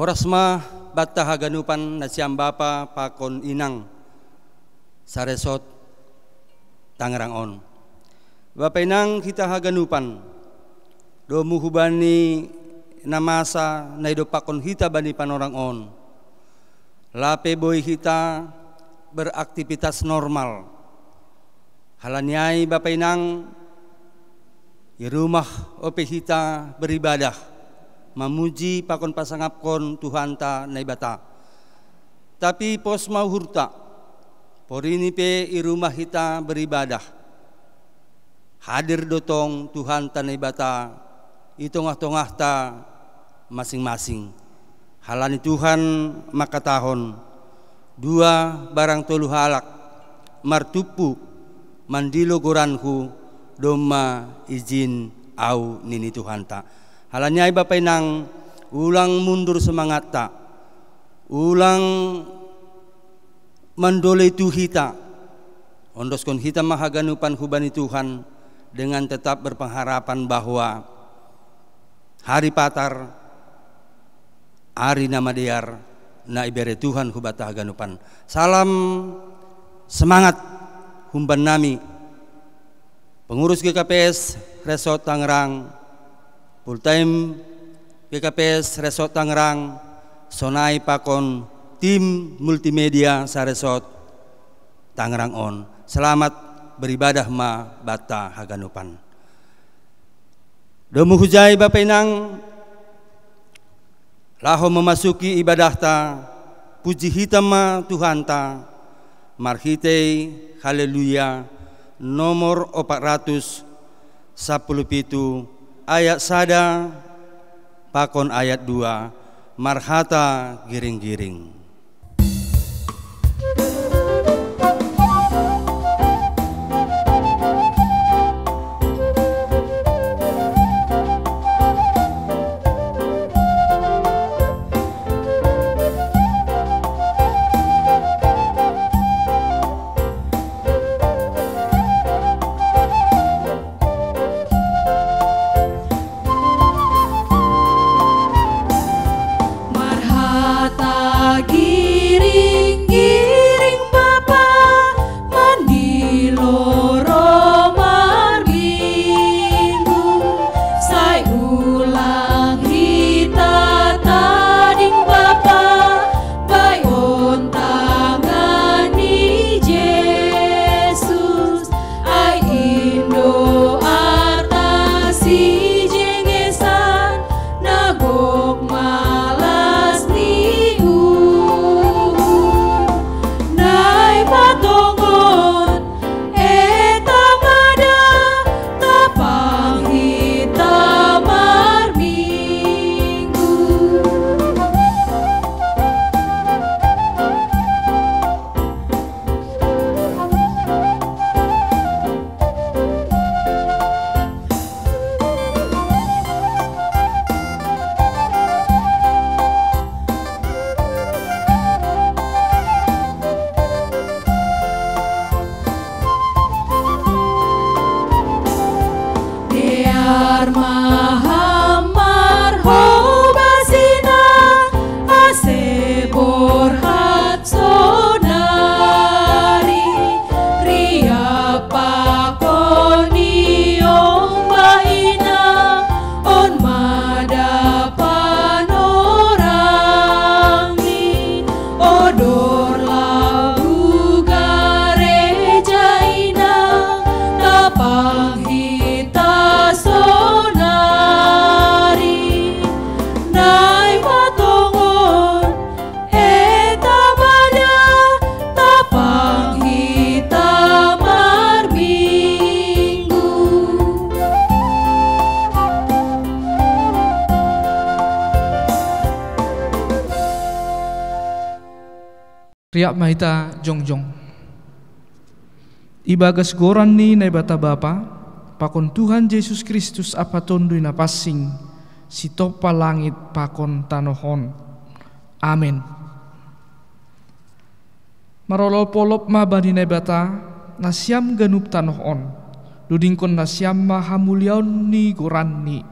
Horasma batta haganupan nasiam bapa pakon inang saresot Tangerang on. Bapa inang kita haganupan domu hubani namasa naido pakon hita bani panorang on. Lape boy kita beraktivitas normal. Halanyai bapa inang di rumah ope hita beribadah, memuji pakon pasangapkon Tuhan ta naibata. Tapi pos mau hurta, porini pe i rumah hita beribadah. Hadir dotong Tuhan ta naibata, i tongah-tongah ta masing-masing. Halani Tuhan maka tahun, dua barang tolu halak, martupu mandilo goranku, doma izin au nini Tuhan ta. Halanya bapa inang ulang mundur semangat ta, ulang mandole tu hita, ondoskon hita mahaganupan hubani Tuhan dengan tetap berpengharapan bahwa hari patar, hari nama diar, na ibere Tuhan hubata haganupan. Salam semangat humban nami, pengurus GKPS Resort Tangerang, full time GKPS Resort Tangerang, sonai pakon tim multimedia sa Resort Tangerang on. Selamat beribadah ma bata haganupan. Domu hujai bapa inang laho memasuki ibadah ta, puji hitam ma Tuhan ta, marhitei haleluya nomor 417 ayat sada pakon ayat 2 marhata giring-giring. Riak mahita jongjong. Ibagas goran ni na bata bapa, pakon Tuhan Yesus Kristus apa tondoy na passing, si topa langit pakon tanohon. Amen. Marolol-polop mabani na bata, nasyam ganup tanohon, dudingkon nasyam mahamuliaon ni goran ni,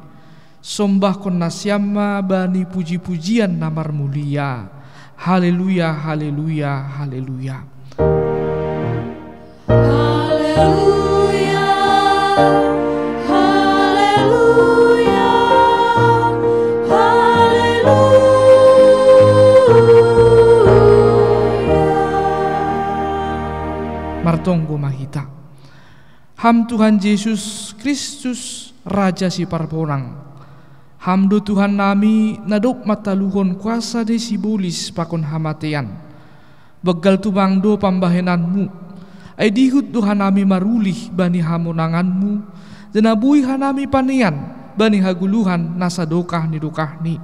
Sombah kon nasyama bani puji-pujian namar mulia. Haleluya, haleluya, haleluya. Haleluya, haleluya, haleluya. Martonggo mahita. Ham Tuhan Yesus Kristus Raja si parponang. Hamdo Tuhan nami nadok mataluhon kuasa de sibolis pakon hamatean. Begal tumangdo pambahenanmu. Ay dihut Tuhan nami marulih bani hamonanganmu. Denabui hanami panian bani haguluhan nasa dokah ni dokahni.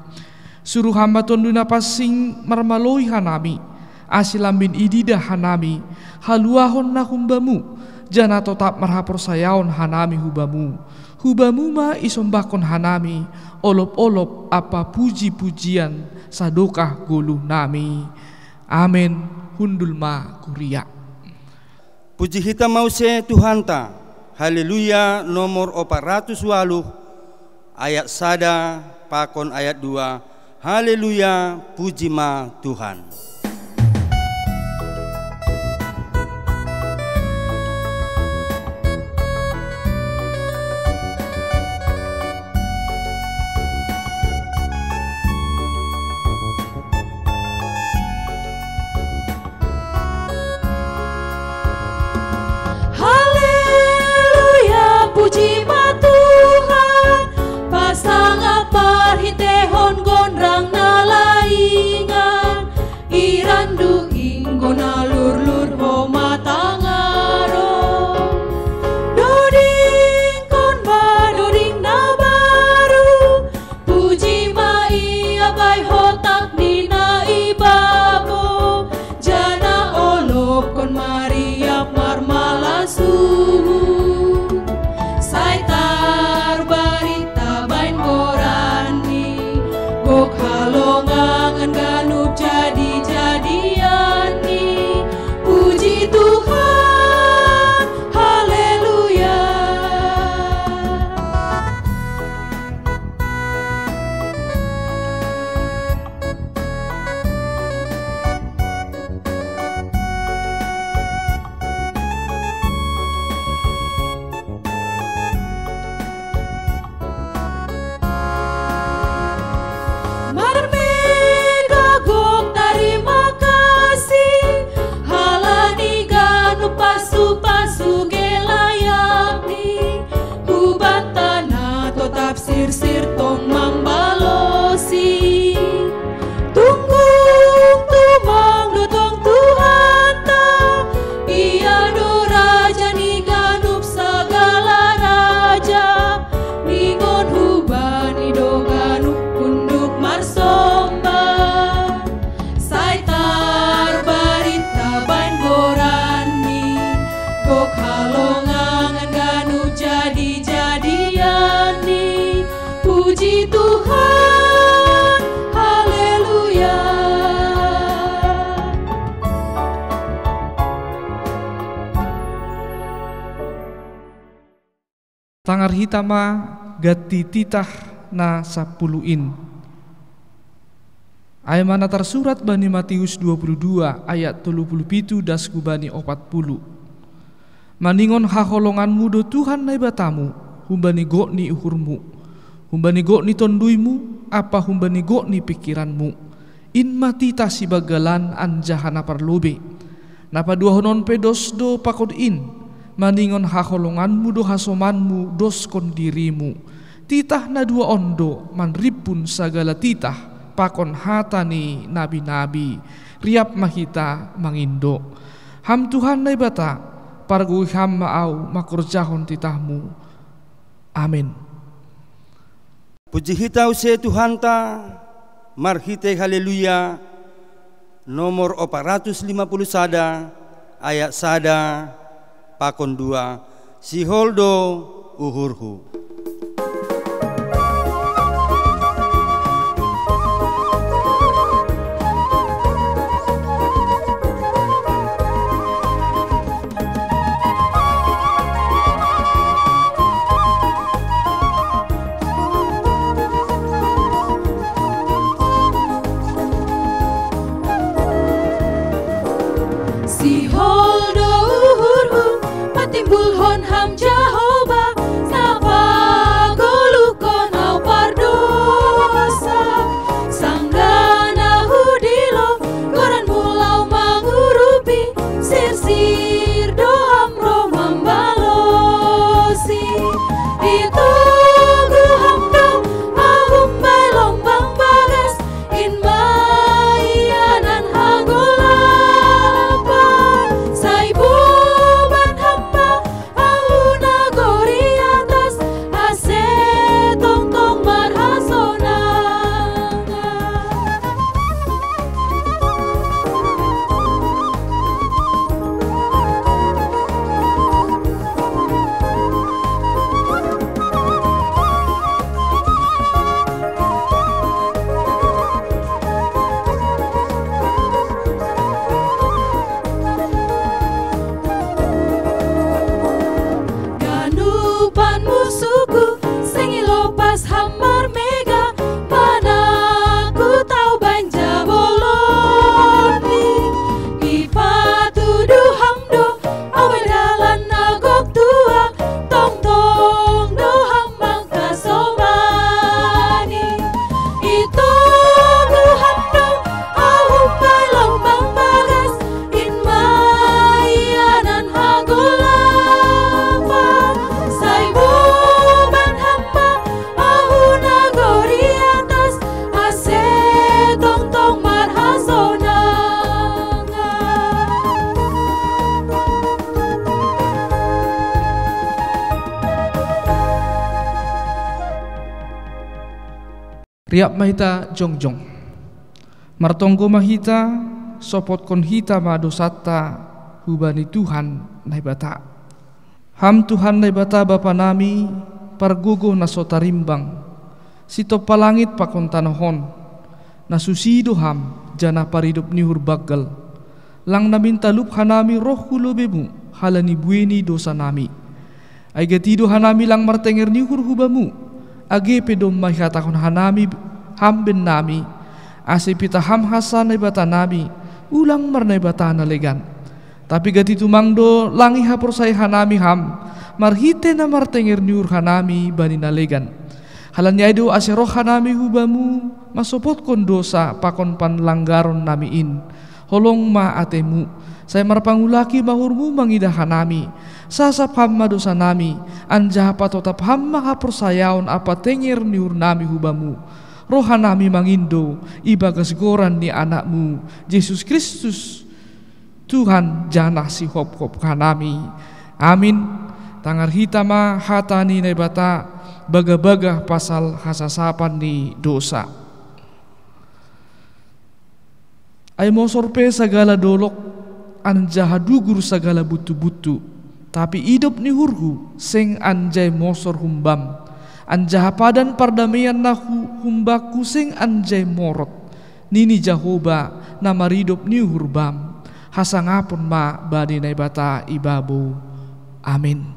Suruh hamba tondo napasing marmaloi hanami. Asilambin ididah hanami. Haluahon na humbamu. Jana totap marhapor sayaon hanami hubamu. Hubamu ma isombakon hanami. Olop-olop apa puji-pujian sadokah guluh nami. Amin. Hundul ma kuria. Puji hita mause Tuhanta. Haleluya nomor 408 ayat 1 pakon ayat 2. Haleluya puji ma Tuhan. Puji ma Tuhan, pasang apar hitehon gondrang nalaingan, irandu inggon alur-lur homa tangaro. Doding kon ba doding na baru, puji ma ia bay hotak ni na ibabo, jana olop kon mariap marmalasu. Jadi-jadian ni puji Tuhan, haleluya. Pasu-pasu gelayak ni hubatana to tafsir-sir tong mambalosi. Tunggung tumang dutong Tuhan ta, ia do raja ni ganup segala raja. Ningon hubani do ganup unduk marsomba. Saitar barita bain boran kok halongan ganu jadi-jadian ni puji Tuhan, haleluya. Tangar hitama gati titah na 10in. Ayat mana tersurat bani Matius 22 ayat 37 dasku bani 40. Maningon haholonganmu do Tuhan nai batamu, humbani gokni uhurmu, humbani gokni tonduimu, apa humbani gokni pikiranmu. In matita si bagalan anjahana parlobe, napa dua honon pedos do pakod in, maningon haholonganmu do hasomanmu doskon dirimu. Titah na dua ondo manripun sagala titah, pakon hatani nabi-nabi, riap mahita mangindo. Ham Tuhan nai bata, pargui ham maau makurjahon titahmu. Amin. Puji hitau se Tuhanta, marhite haleluya nomor 451 ayat 1 pakon 2. Siholdo uhurhu. pan musuhku sengi lopas hamar mega mana ku tahu banja boloni ipatu hamdo awe dalan nagok tua tong tong do hambang kasomani itu do hamdo ahu pai lombang bagas in mayanan hagolapa sai boban hamba ahu nagori atas ase tong tong marhasonanga. Riap mahita jongjong martonggo mahita sopot kon hita madosata hubani Tuhan nai bata. Ham Tuhan nai bata Bapa nami pargugo na sotarimbang sito palangit pakon tanahon na susido ham jana paridup ni hurbagal lang namin talup hanami roh kulobemu halani bueni dosa nami ay gatido hanami lang martenger ni hurhubamu age pedom mahihatakon hanami hamben nami asipita ham hasan ay bata nami ulang marnay bata na legan tapi gati tumangdo langi hapor say hanami ham marhite na martenger niur hanami bani na legan halanya ido asiro hanami hubamu masopot kon dosa pakon panlanggaron namiin holong ma atemu saya marpangulaki mahurmu mangidah hanami sasap hamma dosa nami anja patotap hamma hapersayaon apa tenger niur nami hubamu rohanami mangindo ibagas goran ni anakmu Yesus Kristus Tuhan janah si hop-hop kanami amin. Tangar hitama hatani nai bata baga-baga pasal hasasapan ni dosa ay mosorpe sagala dolok anja hadugur sagala butu-butu tapi hidup ni hurhu sing anjay mosor humbam anja padan pardamaian na humbaku sing anjay morot nini Jahoba na maridop ni hurbam hasangapon ma bani nai bata ibabu amin.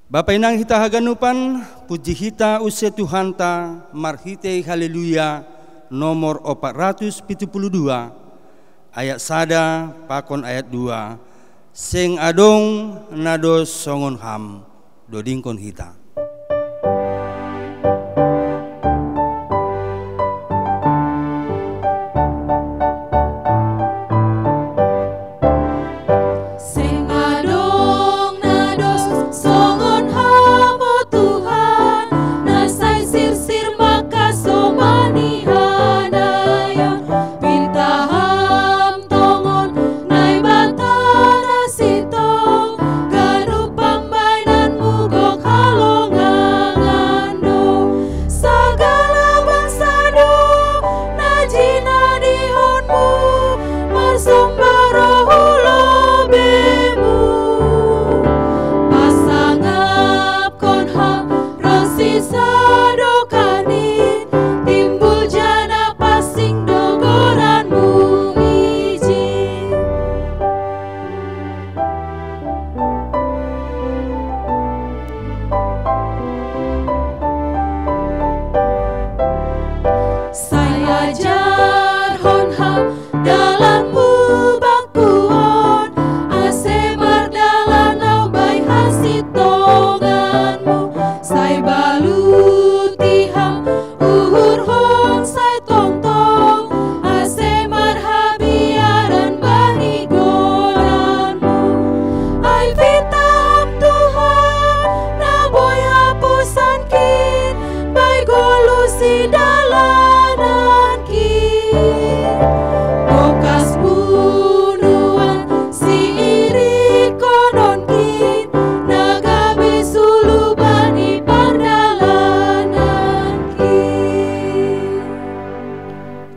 Bapa inang hita haganupan puji hita use Tuhanta marhite haleluya nomor 472 ayat sada pakon ayat 2 sing adong nados songon ham dodingkon hita.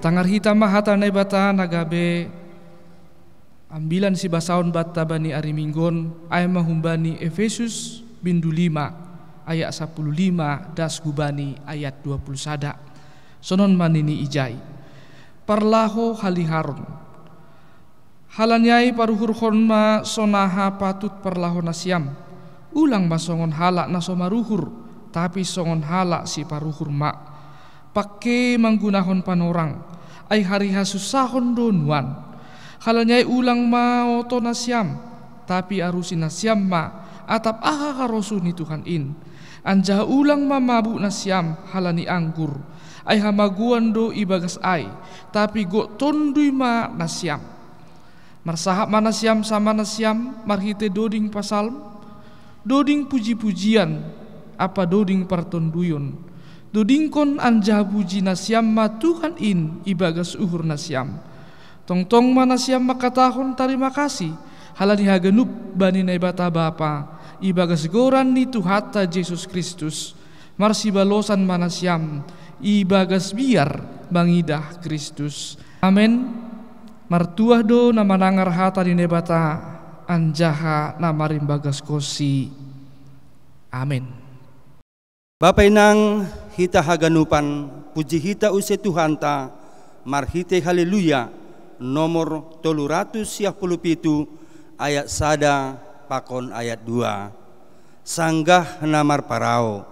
Tangar hita mahata nai bata nagabe ambilan si basaon bata bani ari minggon ay mahumbani Efesus bindu 5 ayat 15 das gubani ayat 20 sada sonon manini ijai parlaho haliharon halanyai paruhur honma sonaha patut parlaho nasiam Ulang masongon halak na somaruhur, tapi songon halak si paruhur mak. Pakai menggunahon panorang, ay hari hasusahon donuan. Halanyai ulang ma oto nasyam, tapi arusin nasyam ma, atap aha karosuni Tuhan in. Anjah ulang ma mabuk nasyam halani anggur, ay hamaguan do ibagas ay, tapi go tondui ma nasyam. Marsahap ma nasyam sama nasyam, marhite doding pasalm, doding puji-pujian, apa doding partonduyon. Dodingkon anjah puji nasyam ma Tuhan in ibagas uhur nasyam. Tongtong ma nasyam makatahon terima kasih halani hagenup bani naibata Bapa ibagas goran ni Tuhata Yesus Kristus. Marsi balosan ma nasyam ibagas biar bangidah Kristus. Amen. Martuah do na manangar hata ni naibata anjaha na marimbagas kosi. Amen. Bapa inang hita haganupan puji hita use Tuhanta marhite haleluya nomor 357 ayat 1 pakon ayat 2 sanggah namar parao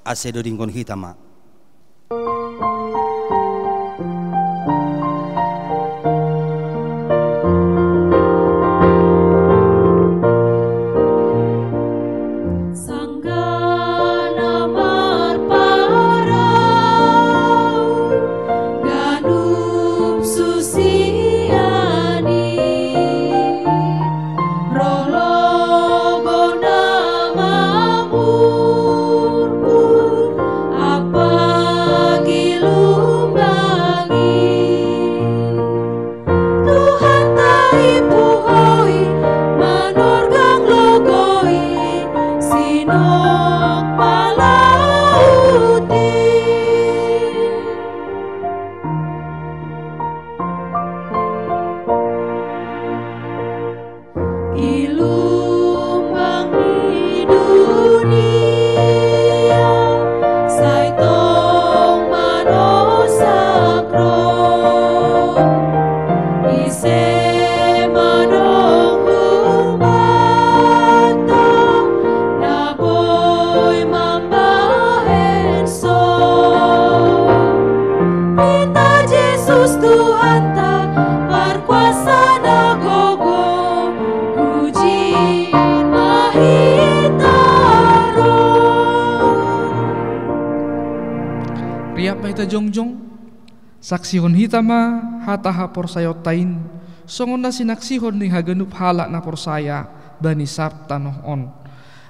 asedo dingkon hita ma. Jongjong saksihon hitama hataha porsayot tain songon na sinaksihon ni haganup halak na porsaya bani sabta nohon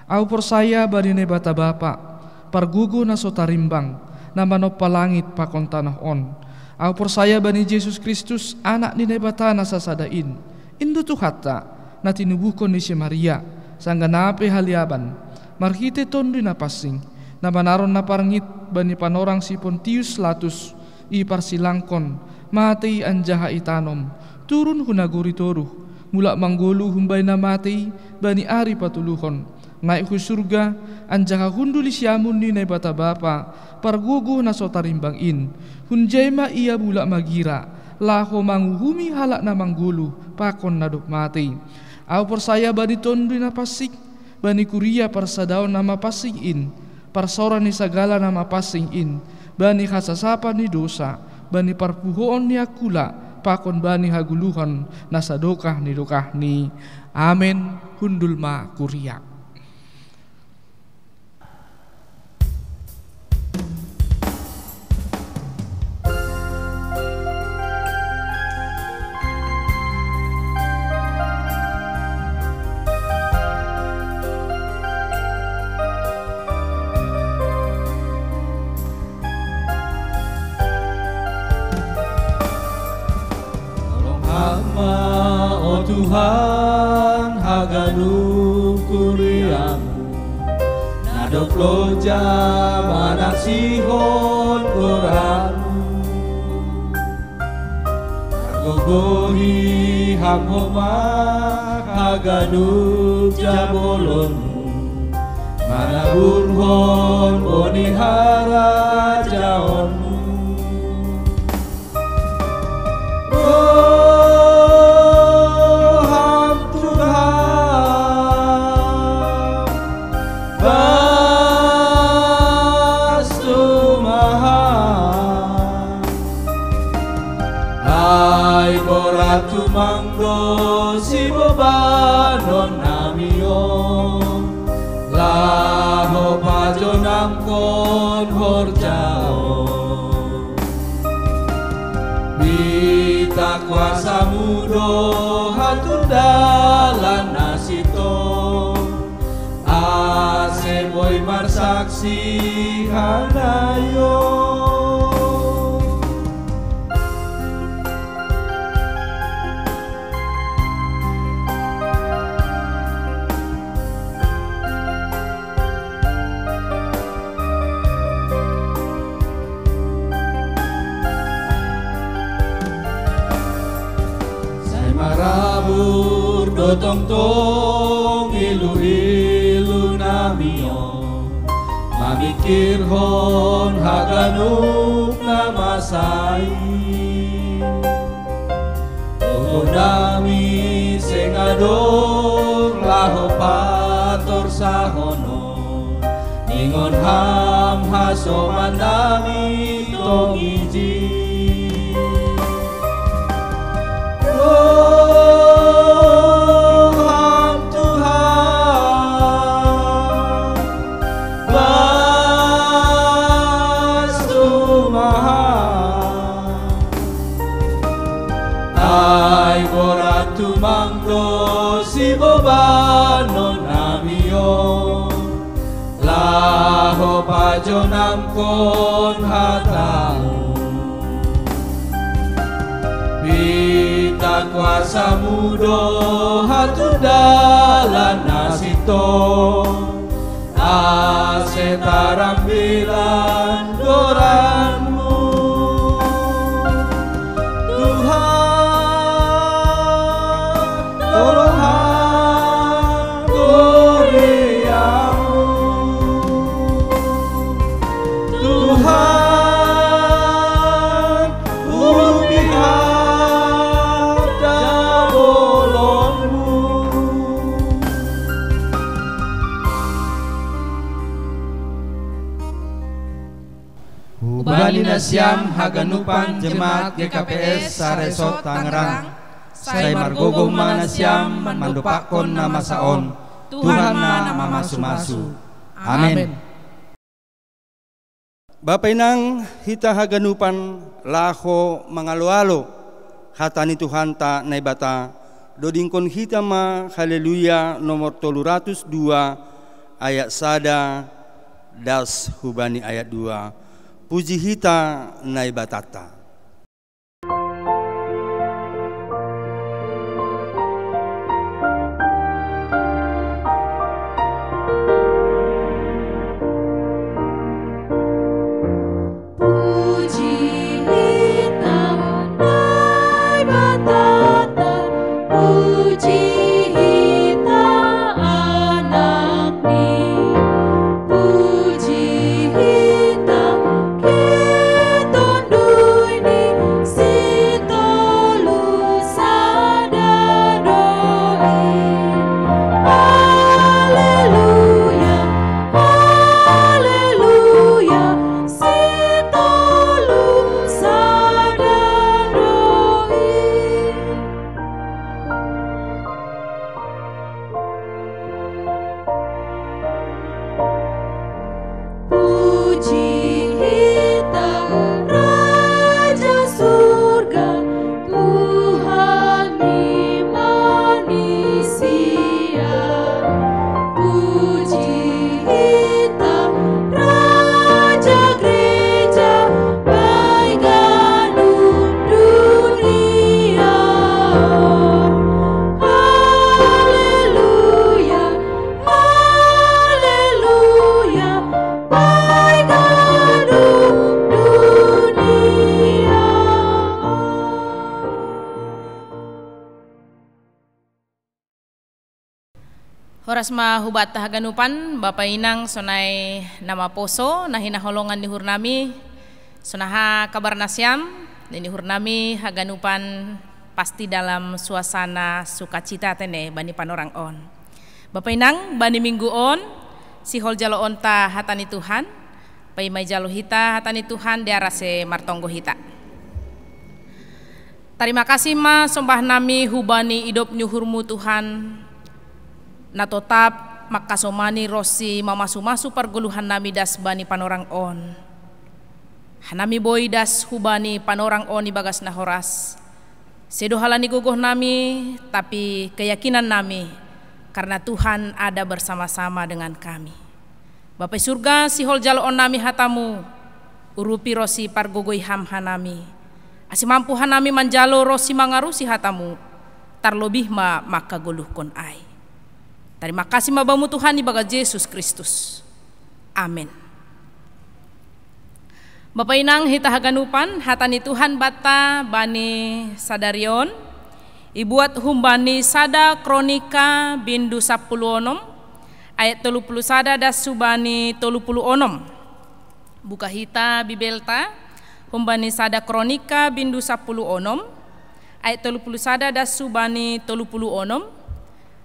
au porsaya bani nebata Bapa pargugo na sotarimbang na manop palangit pakon tanohon au porsaya bani Yesus Kristus anak ni nebata na sasadain indo tuhata na tinubukon ni si Maria sangganape haliaban marhite tondo na pasing na manaron na parangit bani panorang si Pontius Latus iparsilangkon matei anjaha itanom turun hunaguri toruh mula manggolu humbay na matei bani ari patuluhon naik hu surga anjaha hunduli siamun ni naibata Bapa pargugo na sotarimbang in hunjayma ia mula magira laho manguhumi halak na manggulu pakon naduk matei au persaya bani tondo na pasik bani kuria parsadaon na mapasing in parsoran ni sagala nama pasing in bani hasasapan ni dosa bani parpuhoon ni akula pakon bani haguluhan nasadokah ni dokah ni amen hundul ma kuriak. Tuhan haganu kuriamu nadok loja manak sihon koramu gogohi hangoma haganu jabolonmu mana burhon bonihara jaonmu mangdo si bobanon namio laho pajo namkon horjao bita kuasa mudo hatur dalan nasito ase boy marsaksi hanayo marabur dotong-tong ilu-ilu namio mamikir hon haganuk namasai Toko nami sengadong laho pator sahono ningon ham hasoman nami tong iji Tuhan, Tuhan, Bastu Maha, Ai boratu mangdo si bobanon namio, laho pajo namkon hatau. Bita kuasa mudo hatur dalan nasito ase tarambilan doranmu Tuhan tolongan goreamu Tuhan ubihan Bali nasyam haganupan jemaat GKPS Saresot Tangerang Sai margogoh manasyam mandupakon nama saon Tuhan na mamasu-masu Amin. Bapak Inang hita haganupan laho mangalo-alo hatani Tuhan ta naibata dodingkon hita ma haleluya nomor 302 ayat sada das hubani ayat 2 puji hita naibatata. Horas mahubat haganupan Bapak Inang sonai nama poso nahina holongan di hurnami sonaha kabar nasyam di hurnami haganupan pasti dalam suasana sukacita tene bani panorang on. Bapak Inang bani minggu on si hol jalo onta hatani Tuhan pai mai jalo hita hatani Tuhan diarase martonggo hita. Terima kasih ma sombah nami hubani hidup nyuhurmu Tuhan. Na tetap makasomani rosi mamasu-masu perguluhan nami das bani panorang on. Hanami boy das hubani panorang on ibagas na horas. Sedo halani guguh nami tapi keyakinan nami karena Tuhan ada bersama-sama dengan kami. Bapak surga si hol jalo on nami hatamu urupi rosi pargogoy ham hanami. Asi mampu hanami manjalo rosi mangarusi hatamu tarlobih ma makaguluhkon ai. Terima kasih mabamu Tuhan ibaga Yesus Kristus. Amin. Bapak inang hita haganupan hatani Tuhan bata bani sadarion ibuat humbani sada kronika bindu 10 ayat 30 sada das subani 30 buka hita bibelta humbani sada kronika bindu 10 ayat 30 sada das subani 30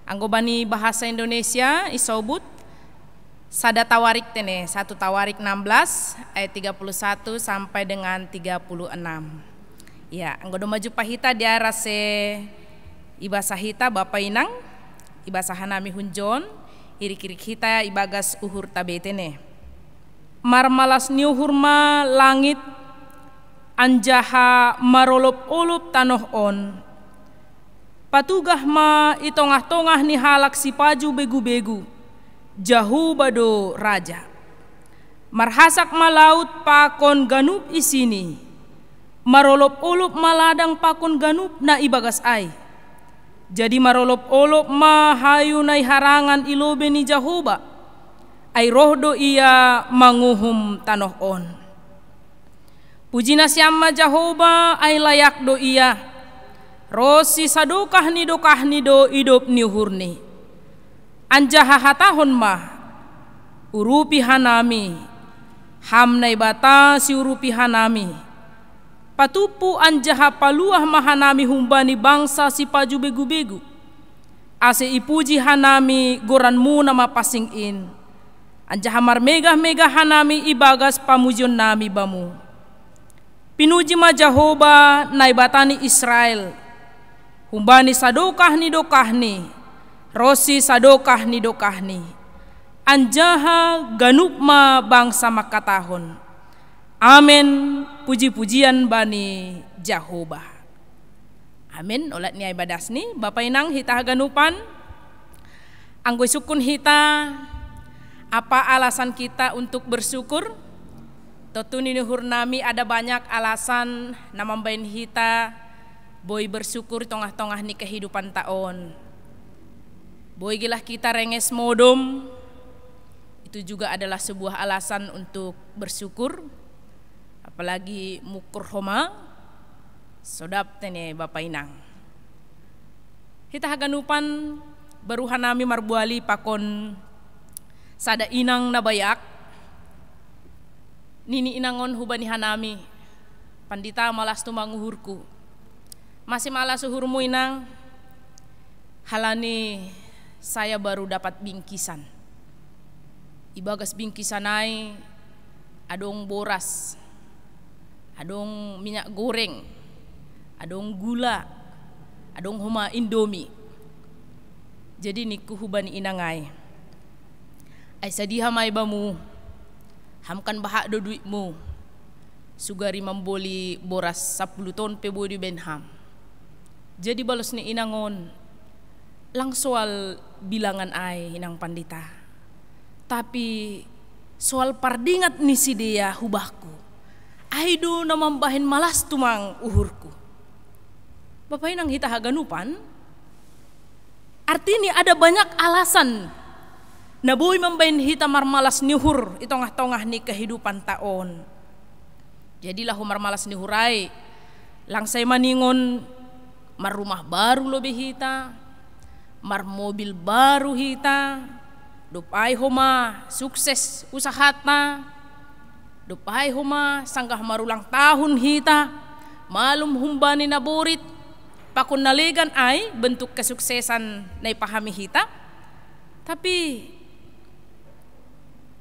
anggobani bahasa Indonesia isobut sada tawarik tene 1 tawarik 16 ayat 31 sampai dengan 36. Ya, anggodo maju pahita diara se ibasa hita Bapak inang ibasa hanami hunjon iri-kiri kita ibagas uhur tabetene. Marmalas niuhurma langit anjaha marolop-olop tanoh on. Patugah ma itongah-tongah ni halak si paju begu-begu. Jahu bado raja. Marhasak malaut pakon ganup isini. Marolop-olop maladang pakon ganup na ibagas ai. Jadi marolop-olop ma hayu nai harangan ilobe ni Jahoba. Ai rohdo ia manguhum tanoh on. Puji nasyama Jahoba ai layak do ia. Rosi sadokah ni do idop ni hurni. Anjaha hatahon mah urupi hanami. Hamnai bata si urupi hanami. Patupu anjaha paluah mahanami humbani bangsa si paju begu-begu. Ase ipuji hanami goranmu nama pasing in. Anjaha marmegah-megah hanami ibagas pamujon nami bamu. Pinuji ma Jahoba naibatani Israel. Humbani sadokah ni rosi sadokah ni anjaha ganup ma bangsa makatahon. Amin. Puji-pujian bani Jahoba. Amin. Olat ni ibadas ni Bapak inang hita ganupan anggoy sukun hita. Apa alasan kita untuk bersyukur? Tentu ni nuhur nami ada banyak alasan namambain hita boy bersyukur tongah-tongah ni kehidupan taon. Boy gilah kita renges modom, itu juga adalah sebuah alasan untuk bersyukur. Apalagi mukur homa, sodap tene Bapak inang. Hita haganupan baruhan nami marbuali pakon sada inang nabayak. Nini inangon hubani hanami, pandita malas tumanguhurku. Masih malas suhurmu inang, halani saya baru dapat bingkisan. Ibagas bingkisanai adong boras, adong minyak goreng, adong gula, adong homa indomie. Jadi niku hubani inangai. Ai sadiha mai bamu, hamkan bahak do duitmu. Sugari memboli boras 10 ton pe bodi benham. Jadi balas ni inangon lang soal bilangan ai inang pandita. Tapi soal pardingat ni si dia hubahku. Ai do namambahin malas tumang uhurku. Bapak inang hita haganupan. Artinya ada banyak alasan na boy mambahin hita marmalas nihur itongah-tongah ni kehidupan taon. Jadilah humar malas nihurai. Langsay maningon mar rumah baru lobe hita, mar mobil baru hita, dupai homa sukses usahata, dupai homa sanggah marulang tahun hita, malum humbani naborit, pakun nalegan ay bentuk kesuksesan na ipahami hita. Tapi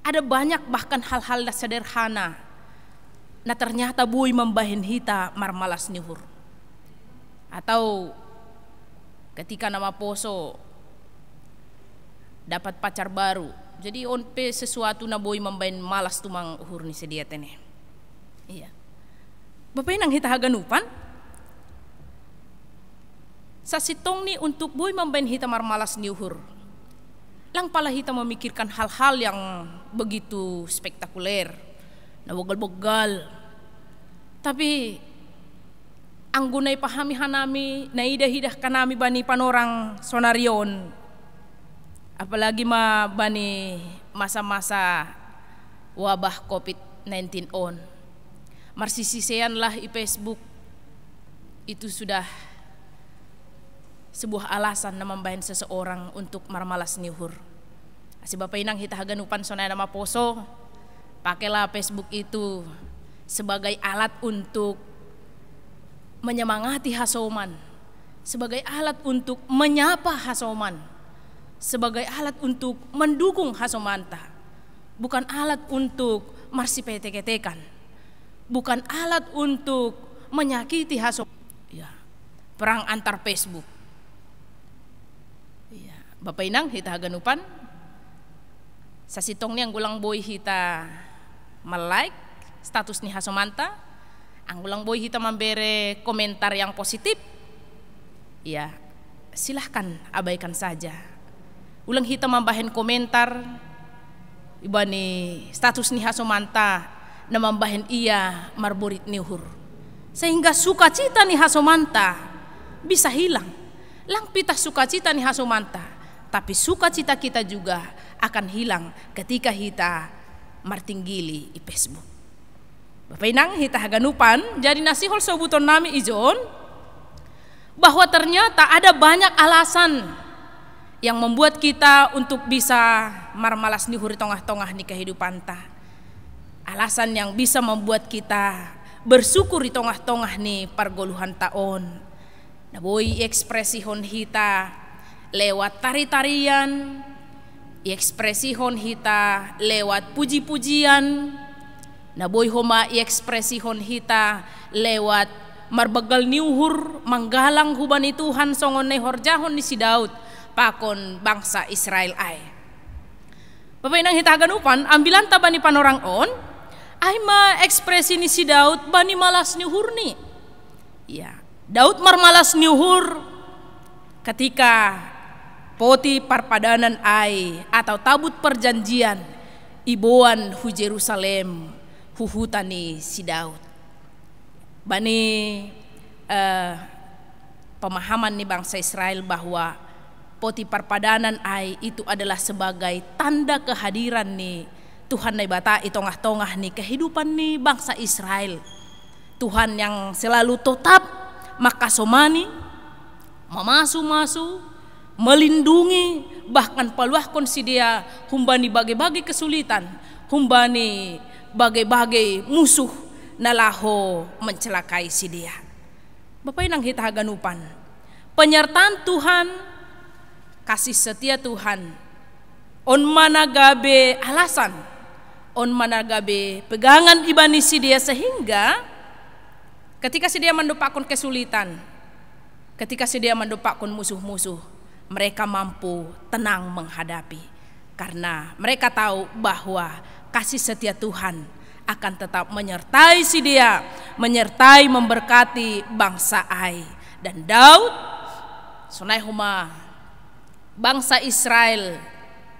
ada banyak bahkan hal-hal sederhana na ternyata boy membahin hita marmalas nihur. Atau ketika nama poso dapat pacar baru, jadi onpe sesuatu na boy membain malas tumang uhur ni sedia tene. Iya. Bapak nang hita haganupan sa sitong ni untuk boy membain hita marmalas ni uhur. Lang pala hita memikirkan hal-hal yang begitu spektakuler, na bogal-bogal. Tapi ang gunay pahami hanami, naidah-hidah kanami bani panorang sonarion. Apalagi bani masa-masa wabah COVID-19 on. Marsisisean lah i Facebook, itu sudah sebuah alasan na membahin seseorang untuk marmalas niuhur. Asi Bapak inang hita haganupan sonay nama poso, pakailah Facebook itu sebagai alat untuk menyemangati hasoman, sebagai alat untuk menyapa hasoman, sebagai alat untuk mendukung hasomanta, bukan alat untuk marsipete-ketekan, bukan alat untuk menyakiti hasoman. Ya, perang antar Facebook. Ya, Bapak inang hita haganupan sa sitong ni ang gulang boy hita malike status ni hasomanta, ang gulang boy hita memberi komentar yang positif, ya silahkan abaikan saja. Ulang hita membahin komentar iba ni status ni hasomanta na membahin iya marburit niuhur, sehingga sukacita ni hasomanta bisa hilang. Lang pitah sukacita ni hasomanta, tapi sukacita kita juga akan hilang ketika hita martinggili i Facebook. Bapak inang hita haganupan, jadi nasihol sobuton nami ijon bahwa ternyata ada banyak alasan yang membuat kita untuk bisa marmalas niuhur di tengah-tengah ni kehidupan ta. Alasan yang bisa membuat kita bersyukur di tengah-tengah ni pergoluhan taon. Naboy ekspresihon hita lewat tari-tarian, ekspresihon hita lewat puji-pujian, naboy homa ekspresihon hita lewat marbagal niuhur manggalang hubani Tuhan songon ne horjahon ni si Daud pakon bangsa Israel ay. Bapak inang hita ganupan ambilan ta bani panorang on ay ma ekspresi ni si Daud bani malas niuhur ni. Ya, Daud marmalas niuhur ketika poti parpadanan ay atau tabut perjanjian iboan hu Jerusalem huhutani si Daud. Bani pemahaman ni bangsa Israel bahwa poti parpadanan ay itu adalah sebagai tanda kehadiran ni Tuhan na bata itongah-tongah ni kehidupan ni bangsa Israel. Tuhan yang selalu tetap makasomani, memasu-masu, melindungi, bahkan paluahkon si dia humbani bagai-bagai kesulitan, humbani bagai-bagai musuh nalaho mencelakai si dia. Bapak inang hita haganupan, penyertaan Tuhan, kasih setia Tuhan, on managabe alasan, on managabe pegangan ibani si dia, sehingga ketika si dia mendupakon kesulitan, ketika si dia mendupakon musuh-musuh, mereka mampu tenang menghadapi, karena mereka tahu bahwa kasih setia Tuhan akan tetap menyertai si dia, menyertai memberkati bangsa ai. Dan Daud sunai huma bangsa Israel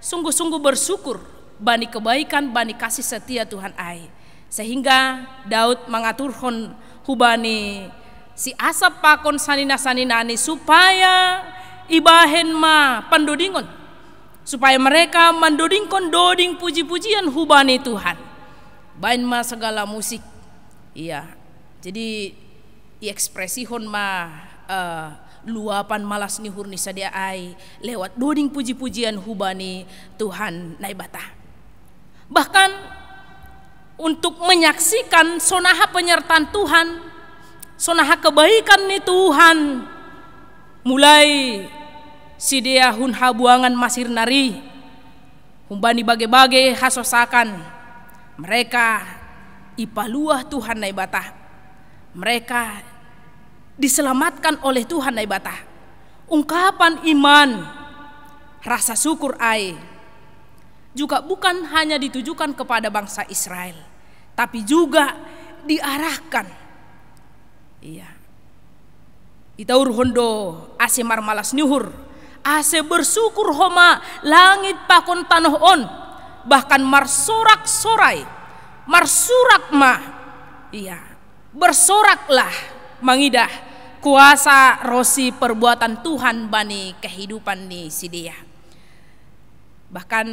sungguh-sungguh bersyukur bani kebaikan, bani kasih setia Tuhan ai, sehingga Daud mengaturhon hubani si asap pakon sanina-saninani supaya ibahen ma pandodingon, supaya mereka mendodingkon doding puji-pujian hubani Tuhan. Bain ma segala musik, iya. Jadi ekspresihon ma luapan malas nihur ni sadia ai lewat doding puji-pujian hubani Tuhan naibata. Bahkan untuk menyaksikan sonaha penyertaan Tuhan, sonaha kebaikan ni Tuhan, mulai si dia hun habuangan masir nari, humbani bagai-bagai hasosakan, mereka ipaluah Tuhan naibata. Mereka diselamatkan oleh Tuhan nai bata. Ungkapan iman, rasa syukur ai juga bukan hanya ditujukan kepada bangsa Israel, tapi juga diarahkan. Iya. Itaur hondo ase marmalas nyuhur, ase bersyukur homa langit pakon tanah on, bahkan marsorak sorai, marsurak ma. Iya, bersoraklah mangidah kuasa rosi perbuatan Tuhan bani kehidupan ni sidia. Bahkan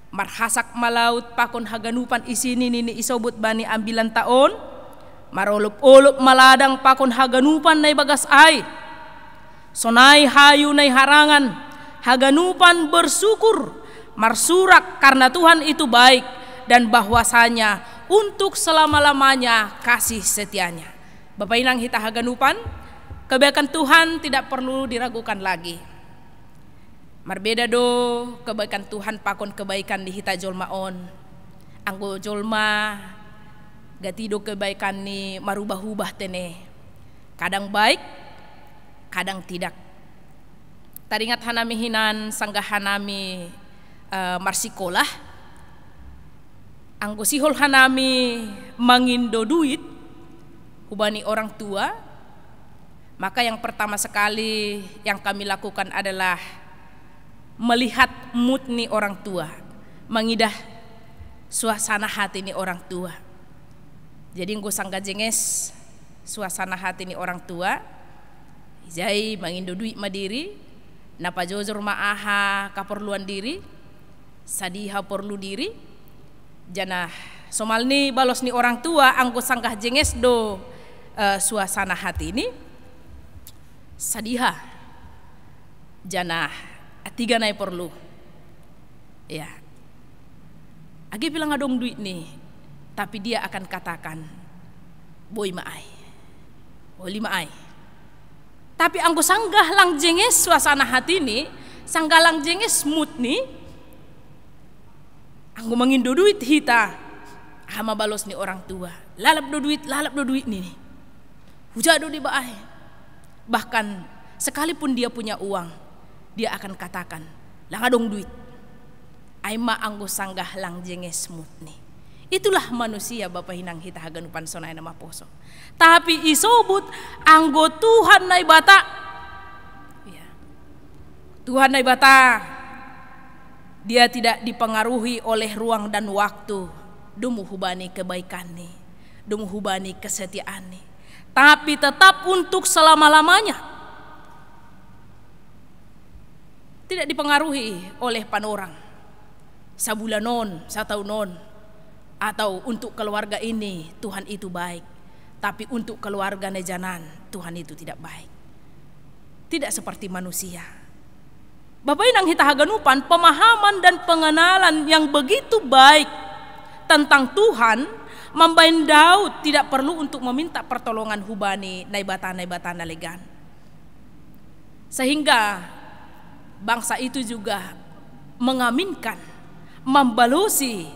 marhasak malaut pakon haganupan isini nini isobut bani ambilan taon, marolup-olup maladang pakon haganupan nai bagas ai, sonai hayu nai harangan, haganupan bersyukur, marsurak karena Tuhan itu baik dan bahwasanya untuk selama-lamanya kasih setianya. Bapak inang hita haganupan, kebaikan Tuhan tidak perlu diragukan lagi. Marbeda do kebaikan Tuhan pakon kebaikan di hita jolma on. Anggo jolma gatido kebaikan ni marubah-ubah tene. Kadang baik, kadang tidak. Taringat hanami hinan sanggah hanami marsikolah. Anggo sihol hanami mangindo duit hubani orang tua. Maka yang pertama sekali yang kami lakukan adalah melihat mood nih orang tua, mengidah suasana hati nih orang tua. Jadi nggo sangga jenges suasana hati nih orang tua. Jai mangindo duit madiri, napa jojor maaha kaperluan diri, sadiha perlu diri. Jana somal nih balos nih orang tua anggo sangga jenges do suasana hati ini sadiha. Jana tiga nai perlu, ya. Agi bilang adong duit nih, tapi dia akan katakan, boy maai, boli maai. Tapi anggo sanggah lang jenges suasana hati nih, sanggah lang jenges mood nih, anggo mangindo duit hita, hama balos nih orang tua, lalap do duit nih, hujado di baai. Bahkan sekalipun dia punya uang, dia akan katakan, lang adong duit. Aima anggo sanggah lang jenges mood nih. Itulah manusia Bapak hinang hita haganupan sonai nama poso. Tapi isobut anggo Tuhan nai bata. Ya. Tuhan nai bata. Dia tidak dipengaruhi oleh ruang dan waktu. Dumu hubani kebaikan nih, dumu hubani kesetiaan nih. Tapi tetap untuk selama-lamanya. Tidak dipengaruhi oleh panorang, sabulanon, sataunon, atau untuk keluarga ini Tuhan itu baik, tapi untuk keluarga nejanan Tuhan itu tidak baik. Tidak seperti manusia. Bapak inang hita haganupan, pemahaman dan pengenalan yang begitu baik tentang Tuhan membain Daud tidak perlu untuk meminta pertolongan hubani naibata nalegan. Sehingga bangsa itu juga mengaminkan, membalosi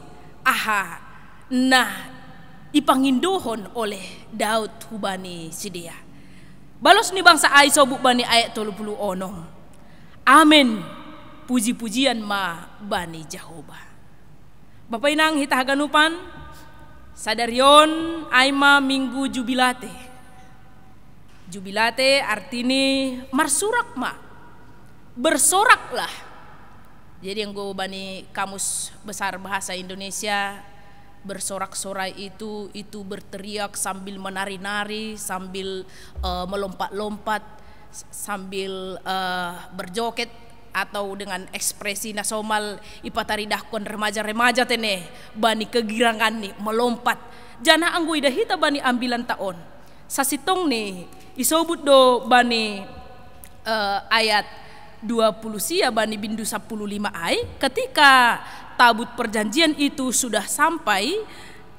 ipangindohon oleh Daud hubani sidia. Balos ni bangsa ai sobuk bani ayat 30 onong. Amin. Puji-pujian ma bani Jehovah. Bapak inang hita haganupan, sadarion aima minggu jubilate. Jubilate artini marsurak ma. Bersoraklah. Jadi yang gue bani kamus besar bahasa Indonesia, bersorak-sorai itu berteriak sambil menari-nari, sambil melompat-lompat, sambil berjoget, atau dengan ekspresi nasomal ipataridahkon remaja-remaja tene bani kegirangan nih melompat. Jana anggoi dahita bani ambilan taon. Sasitong nih isobut do bani ayat 20 sia bani bindu 15 ai, ketika tabut perjanjian itu sudah sampai,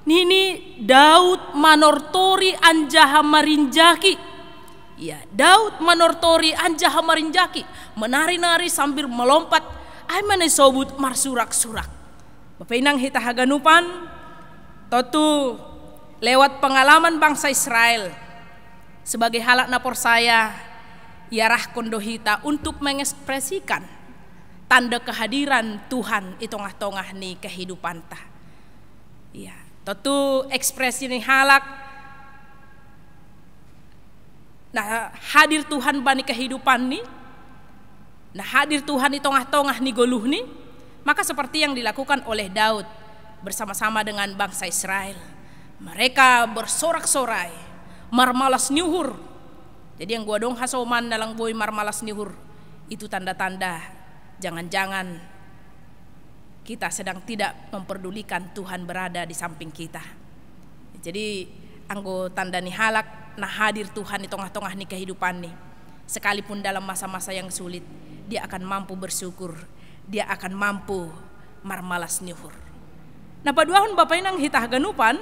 nini Daud manortori anjaha marinjaki. Ya, Daud manortori anjaha marinjaki, menari-nari sambil melompat. Ai mana sobut marsurak-surak. Bapak inang hita haganupan, totu lewat pengalaman bangsa Israel sebagai halak napor saya yarah kondohita untuk mengekspresikan tanda kehadiran Tuhan di tengah-tengah ni kehidupan ta. Ya, tentu ekspresi ni halak nah hadir Tuhan bani kehidupan ni, nah hadir Tuhan di tengah-tengah ni goluh ni, maka seperti yang dilakukan oleh Daud bersama-sama dengan bangsa Israel. Mereka bersorak-sorai, marmalas nyuhur. Jadi yang gua dong hasoman dalang boy marmalas nyuhur, itu tanda-tanda jangan-jangan kita sedang tidak memperdulikan Tuhan berada di samping kita. Jadi anggo tanda ni halak nah hadir Tuhan di tengah-tengah ni kehidupan ni. Sekalipun dalam masa-masa yang sulit, dia akan mampu bersyukur, dia akan mampu marmalas nyuhur. Nah paduahon Bapak Inang hitah ganupan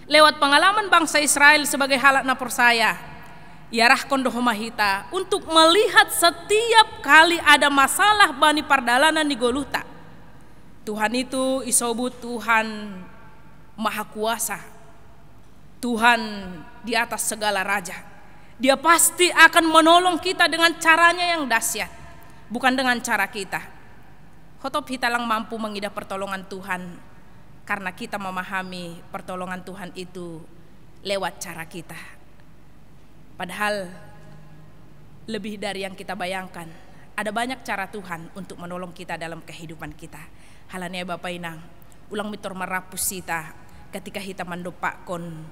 lewat pengalaman bangsa Israel sebagai halak napor saya, yarah kondohoma hita untuk melihat setiap kali ada masalah bani pardalanan di Goluta, Tuhan itu isobut Tuhan Maha Kuasa, Tuhan di atas segala raja. Dia pasti akan menolong kita dengan caranya yang dahsyat, bukan dengan cara kita. Hotop hita lang mampu mengidap pertolongan Tuhan karena kita memahami pertolongan Tuhan itu lewat cara kita. Padahal lebih dari yang kita bayangkan, ada banyak cara Tuhan untuk menolong kita dalam kehidupan kita. Halanya Bapak Inang, ulang mitor marapus kita ketika kita mendopakon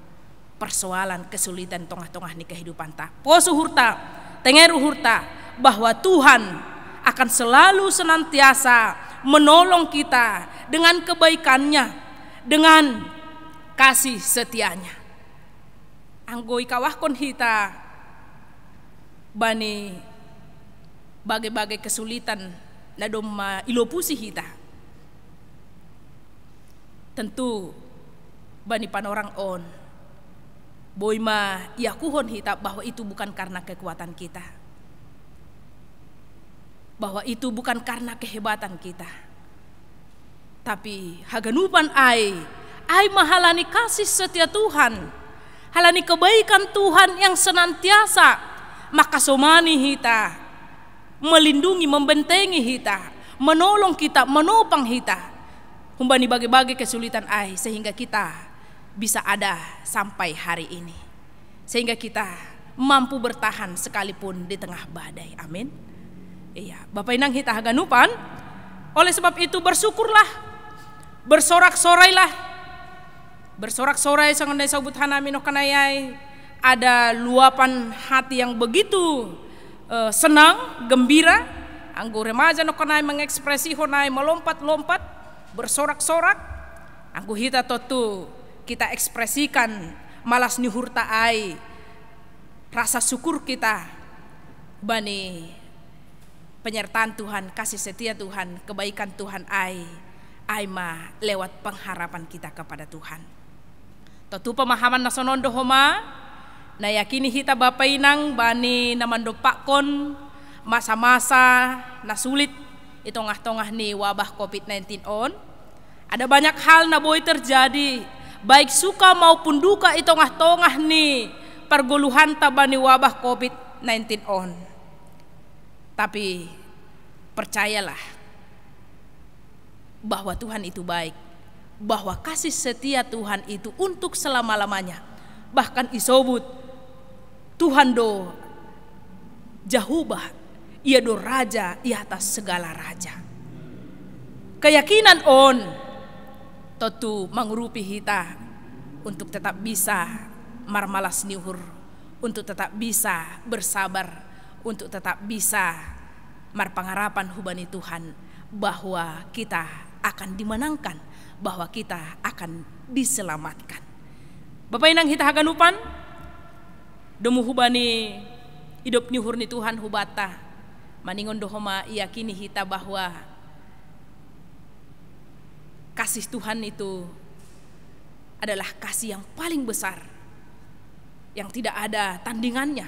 persoalan kesulitan tengah-tengah ni kehidupan ta. Poso hurta, tengeru hurta bahwa Tuhan akan selalu senantiasa menolong kita dengan kebaikannya, dengan kasih setianya. Anggoi kawahkon hita bani bagai-bagai kesulitan na doma ilopusi hita. Tentu bani panorang on boy ma yakuhon hita bahwa itu bukan karena kekuatan kita, bahwa itu bukan karena kehebatan kita, tapi haganupan ai mahalani kasih setia Tuhan, halani kebaikan Tuhan yang senantiasa makasomani hita, melindungi, membentengi hita, menolong kita, menopang hita humbani bagi-bagi kesulitan ai, sehingga kita bisa ada sampai hari ini, sehingga kita mampu bertahan sekalipun di tengah badai. Amin. Iya, Bapak Inang hita haganupan. Oleh sebab itu bersyukurlah, bersorak-sorailah, bersorak-sorai sangat disebut hanami no kanayai. Ada luapan hati yang begitu senang, gembira. Anggo remaja no kanay mengekspresi honai melompat-lompat, bersorak-sorak. Anggo hita totu kita ekspresikan malas nyuhur taai, rasa syukur kita bani penyertaan Tuhan, kasih setia Tuhan, kebaikan Tuhan ai ma lewat pengharapan kita kepada Tuhan. Totu pemahaman nasonondo homa na yakini hita Bapak Inang bani namandopakon masa-masa na sulit itongah-tongah ni wabah COVID-19 on. Ada banyak hal na boy terjadi, baik suka maupun duka itongah-tongah ni perguluhan tabani wabah COVID-19 on. Tapi percayalah bahwa Tuhan itu baik, bahwa kasih setia Tuhan itu untuk selama-lamanya. Bahkan isobut Tuhan do Jahubah, ia do raja di atas segala raja. Keyakinan on tentu mengurupi kita untuk tetap bisa marmalas niuhur, untuk tetap bisa bersabar, untuk tetap bisa marpangarapan hubani Tuhan bahwa kita akan dimenangkan, bahwa kita akan diselamatkan. Bapak Inang hita haganupan domu hubani hidup niuhur ni Tuhan hubata maningon dohoma yakini hita bahwa kasih Tuhan itu adalah kasih yang paling besar, yang tidak ada tandingannya,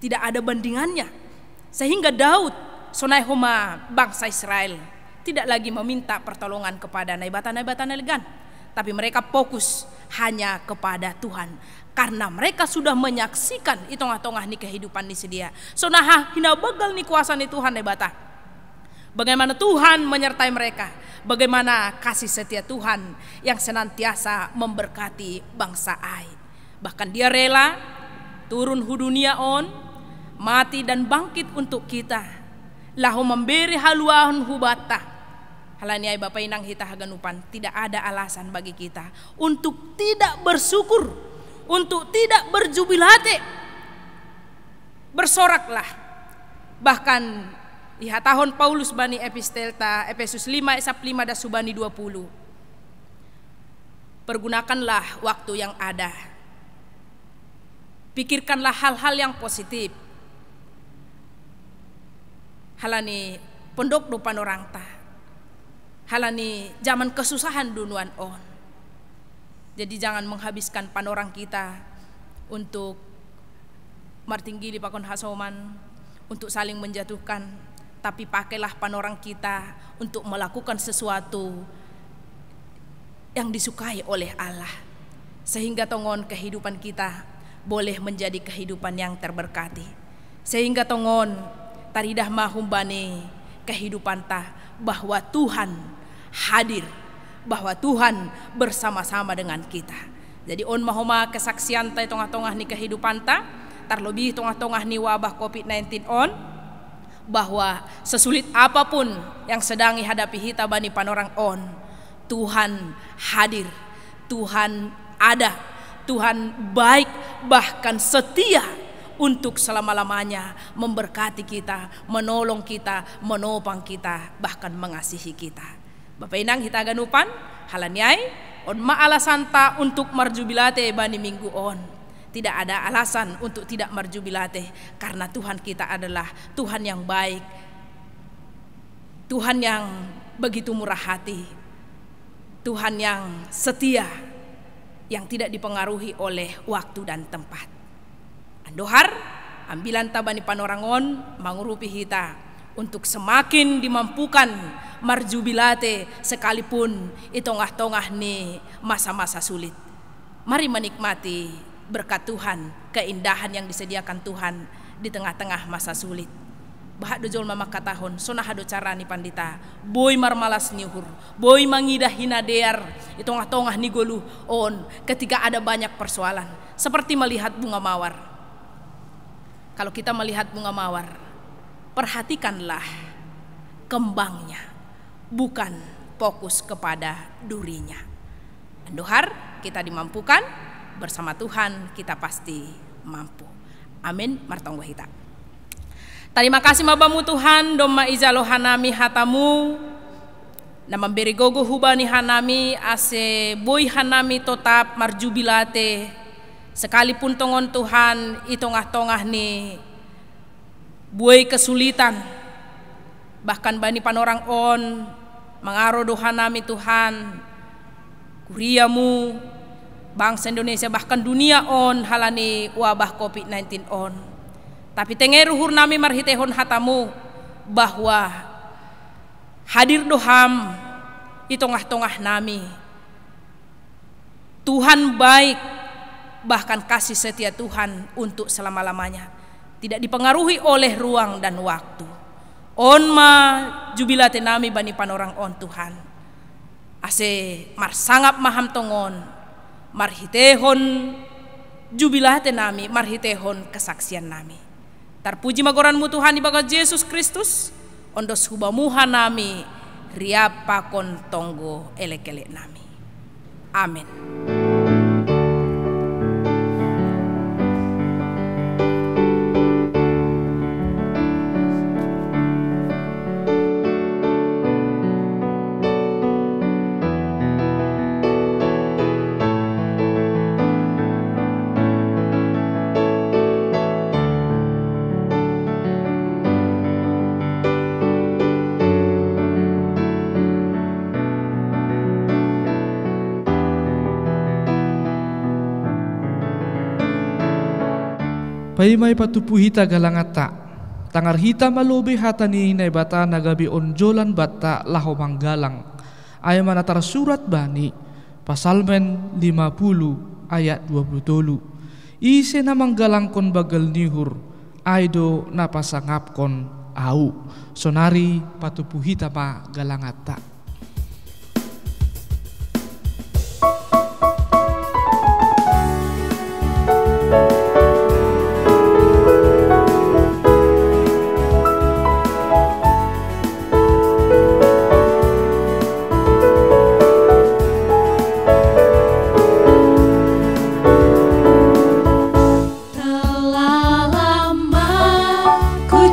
tidak ada bandingannya. Sehingga Daud sonai homa bangsa Israel tidak lagi meminta pertolongan kepada naibatan elegan, tapi mereka fokus hanya kepada Tuhan. Karena mereka sudah menyaksikan di tengah-tengah ni kehidupan ni sedia. Sonaha hina begal ni kuasa ni Tuhan bata. Bagaimana Tuhan menyertai mereka. Bagaimana kasih setia Tuhan yang senantiasa memberkati bangsa Ai. Bahkan dia rela turun hu dunia on, mati dan bangkit untuk kita. Lahu memberi haluahun hubata. Halaniai Bapa Inang hita haganupan, tidak ada alasan bagi kita untuk tidak bersyukur, untuk tidak berjubilate. Bersoraklah. Bahkan iha tahun Paulus bani epistelta Efesus 5 ayat 5 dan subani 20. Pergunakanlah waktu yang ada. Pikirkanlah hal-hal yang positif. Halani pondok dupan orang ta. Halani zaman kesusahan dunuan on. Jadi jangan menghabiskan panorang kita untuk martinggili pakon hasoman, untuk saling menjatuhkan, tapi pakailah panorang kita untuk melakukan sesuatu yang disukai oleh Allah, sehingga tongon kehidupan kita boleh menjadi kehidupan yang terberkati, sehingga tongon taridah mahumbani kehidupan ta bahwa Tuhan hadir, bahwa Tuhan bersama-sama dengan kita. Jadi on mahoma kesaksian ta tengah-tengah ni kehidupan ta, terlebih tengah-tengah ni wabah COVID-19 on, bahwa sesulit apapun yang sedang dihadapi kita bani panorang on, Tuhan hadir, Tuhan ada, Tuhan baik, bahkan setia untuk selama-lamanya memberkati kita, menolong kita, menopang kita, bahkan mengasihi kita. Bapak Inang hita ganupan halaniai on ma alasan ta untuk marjubilate bani minggu on. Tidak ada alasan untuk tidak marjubilate, karena Tuhan kita adalah Tuhan yang baik, Tuhan yang begitu murah hati, Tuhan yang setia, yang tidak dipengaruhi oleh waktu dan tempat. Andohar ambilan tabani panorangon mangurupi hita untuk semakin dimampukan marjubilate sekalipun itongah-tongah ni masa-masa sulit. Mari menikmati berkat Tuhan, keindahan yang disediakan Tuhan di tengah-tengah masa sulit. Bahak dojol mama katahon sonah hado cara ni pandita boy marmalas nyuhur, boy mangidah hinadear itongah-tongah ni golu on ketika ada banyak persoalan, seperti melihat bunga mawar. Kalau kita melihat bunga mawar, perhatikanlah kembangnya, bukan fokus kepada durinya. Andohar kita dimampukan, bersama Tuhan kita pasti mampu. Amin. Martonggo hita. Terima kasih mabamu Tuhan, doma izalo hanami hatamu, na memberi gogo hubani hanami ase boy hanami tetap marjubilate, sekalipun tongon Tuhan itongah-tongah ni boy kesulitan, bahkan bani panorang on mangaro dohanami Tuhan, kuriamu bangsa Indonesia bahkan dunia on halani wabah COVID-19 on. Tapi tengeruhur nami marhitehon hatamu bahwa hadir doham di tengah-tengah nami. Tuhan baik, bahkan kasih setia Tuhan untuk selama-lamanya, tidak dipengaruhi oleh ruang dan waktu. On ma jubilate nami bani panorang on Tuhan. Ase mar sangap maham tongon, marhitehon jubilate nami, marhitehon kesaksian nami. Terpuji magoranmu Tuhan ibagat Yesus Kristus, ondos hubamuha nami, riap pakon tonggo elek-elek nami. Amin. Paimay patupu hita galangata, tangar hita malobe hata ni inay bata nagabi onjolan bata laho manggalang, ay manatar surat bani, Pasalmen 50 ayat 27. Ise na manggalangkon bagel nihur, aido napasangapkon au. Sonari patupuhita pa galangata.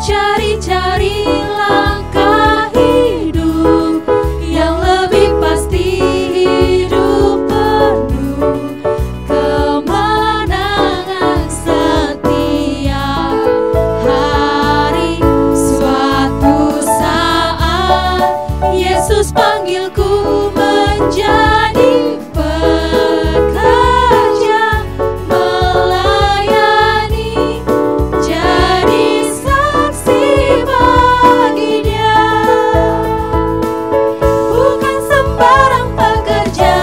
Cari-cari langkah hidup yang lebih pasti, hidup penuh kemenangan setiap hari. Suatu saat Yesus panggilku menjadi pekerja, melayani, jadi bagi Dia. Bukan sembarang pekerja,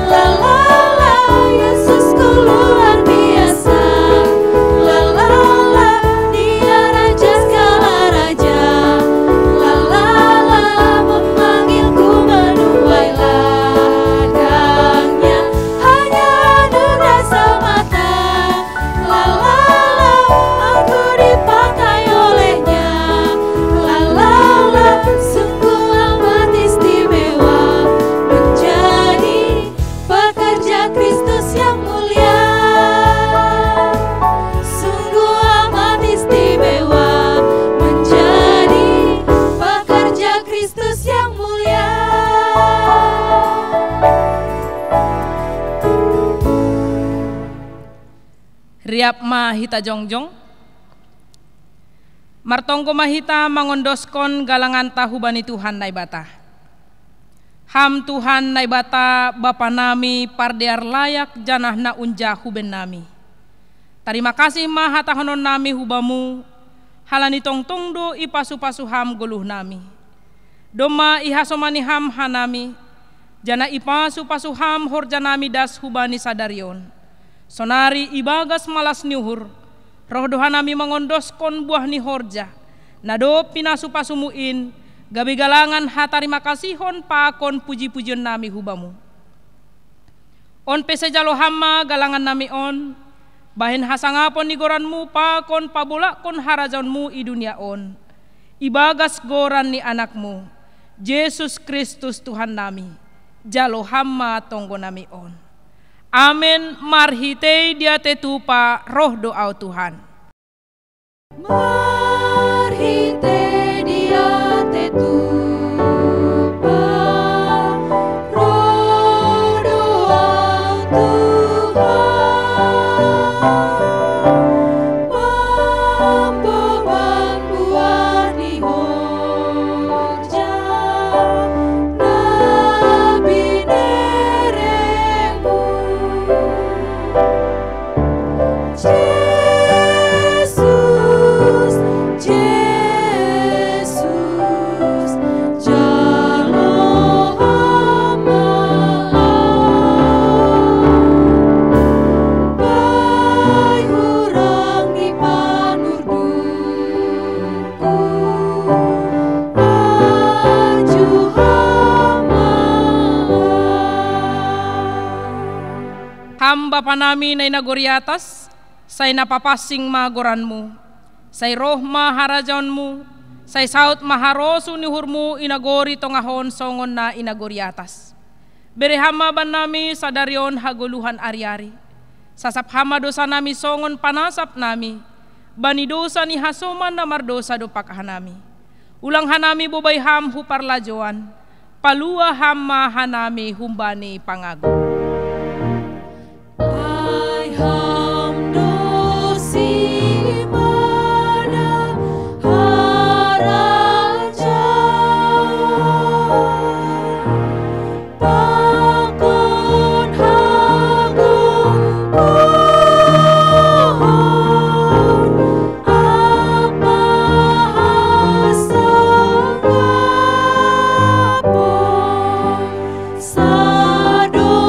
la la la, Yesusku luar biasa, la la la, Dia raja segala raja, la la la, memanggilku menuai ladangnya, hanya anugerah semata, la la la, aku dipakai olehnya. Sungguh amat istimewa menjadi pekerja Kristus yang mulia. Sungguh amat istimewa menjadi pekerja Kristus yang mulia. Riap ma hita jongjong, martongko mahita mangondoskon galangan tahu bani Tuhan naibata. Ham Tuhan naibata Bapa nami pardear layak janah na unja huben nami. Terima kasih mahata honon nami hubamu, halani tongtong do ipasu-pasu ham goluh nami. Doma ihasomani ham hanami, jana ipasu-pasu ham horjanami das hubani sadarion. Sonari ibagas malas niuhur, roh dohanami mengondoskon buah ni horja, nado pinasupasumuin, gabi galangan hatarima kasihon pakon puji-pujion nami hubamu. On pese jalo hama galangan nami on, bahin hasangapon ni goranmu pakon pabolakon harajanmu i dunia on. Ibagas goran ni anakmu, Yesus Kristus Tuhan nami, jalo hama tonggo nami on. Amin, marhitei dia tetupa roh doa Tuhan. Marhitei dia tetupa roh doa Tuhan. Membeban buah ni horja, nabi neremu. Yesus, Yesus, jalo hama, bai hurang ni panurduku, aju hama. Hamba panami na inagori atas, say napapasing magoranmu, say roh maharajonmu, say saut maharosu nihurmu inagori tongahon songon na inagori atas. Berehama ban nami sadarion haguluhan ari-ari, sasap hama dosa nami songon panasap nami, bani dosa ni hasoman na mardosa do pakahanami. Ulang hanami bobay ham huparlajoan, palua hama hanami humbani pangago. Ai ham dosi mana haraja, pakon hago pohon, apa hasangapon sado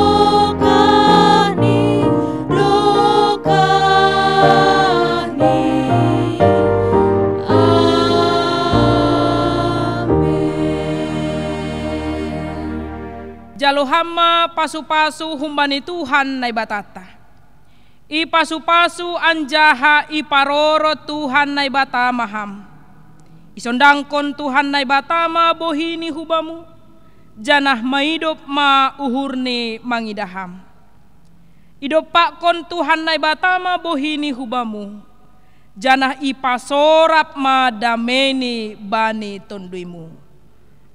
ma pasu-pasu humbani Tuhan nai batata. I pasu-pasu anjaha i paroro Tuhan nai batama ham. Isondangkon Tuhan nai batama bohini hubamu. Janah maidop ma uhurni mangidaham. Idopakon Tuhan nai batama bohini hubamu. Janah i pasorap ma dameni bani tonduimu.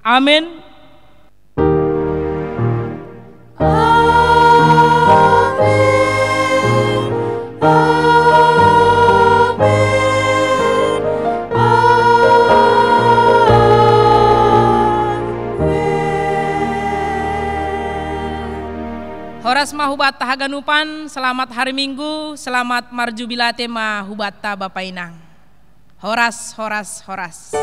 Amin. Horas mahubata haganupan, selamat hari Minggu, selamat marjubilate mahubata Bapak Inang. Horas, horas, horas.